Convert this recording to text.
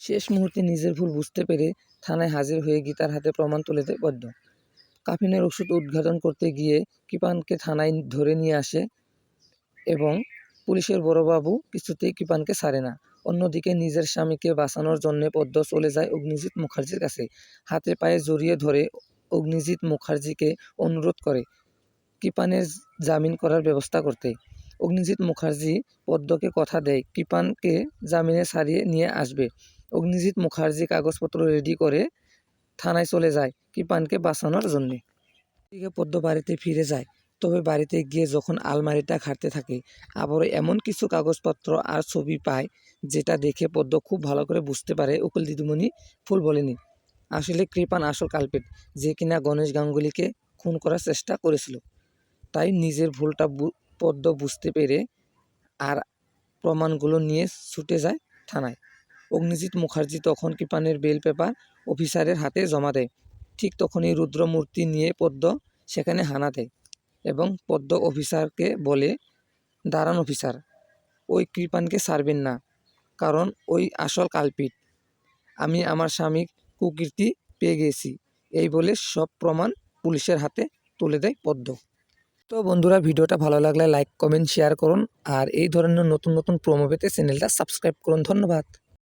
শেষ মুহূর্তে নিজের ভুল বুঝতে পেরে থানায় হাজির হয়ে গীতার হাতে প্রমাণ তুলে দেয় পদ্ম। কাফিনের ওষুধ উদ্ঘাটন করতে গিয়ে কৃপানকে থানায় ধরে নিয়ে আসে এবং পুলিশের বড়বাবু কিছুতেই কৃপানকে ছাড়ে না। অন্যদিকে নিজের স্বামীকে বাঁচানোর জন্য পদ্ম চলে যায় অগ্নিজিৎ মুখার্জির কাছে। হাতে পায়ে জড়িয়ে ধরে অগ্নিজিৎ মুখার্জিকে অনুরোধ করে কৃপানের জামিন করার ব্যবস্থা করতে। অগ্নিজিৎ মুখার্জি পদ্মকে কথা দেয় কৃপানকে জামিনে ছাড়িয়ে নিয়ে আসবে। অগ্নিজিৎ মুখার্জি কাগজপত্র রেডি করে থানায় চলে যায় কৃপানকে বাঁচানোর জন্যে। এদিকে পদ্ম বাড়িতে ফিরে যায়, তবে বাড়িতে গিয়ে যখন আলমারিটা ঘাঁটতে থাকে আবারও এমন কিছু কাগজপত্র আর ছবি পায় যেটা দেখে পদ্ম খুব ভালো করে বুঝতে পারে উকিল দিদিমণি ভুল বলেনি। আসলে কৃপান আসল কালপেট, যে কিনা গণেশ গাঙ্গুলিকে খুন করার চেষ্টা করেছিল। তাই নিজের ভুলটা পদ্ম বুঝতে পেরে আর প্রমাণগুলো নিয়ে ছুটে যায় থানায়। অগ্নিজিৎ মুখার্জি তখন কৃপানের বেল পেপার অফিসারের হাতে জমা দেয়। ঠিক তখনই রুদ্রমূর্তি নিয়ে পদ্ম সেখানে হানা দেয় এবং পদ্ম অফিসারকে বলে, দাঁড়ান অফিসার, ওই কৃপানকে ছাড়বেন না, কারণ ওই আসল কালপিট। আমি আমার স্বামীর কুকীর্তি পেয়ে গেছি। এই বলে সব প্রমাণ পুলিশের হাতে তুলে দেয় পদ্ম। তো বন্ধুরা, ভিডিওটা ভালো লাগলে লাইক কমেন্ট শেয়ার করুন আর এই ধরনের নতুন নতুন প্রোমো পেতে চ্যানেলটা সাবস্ক্রাইব করুন। ধন্যবাদ।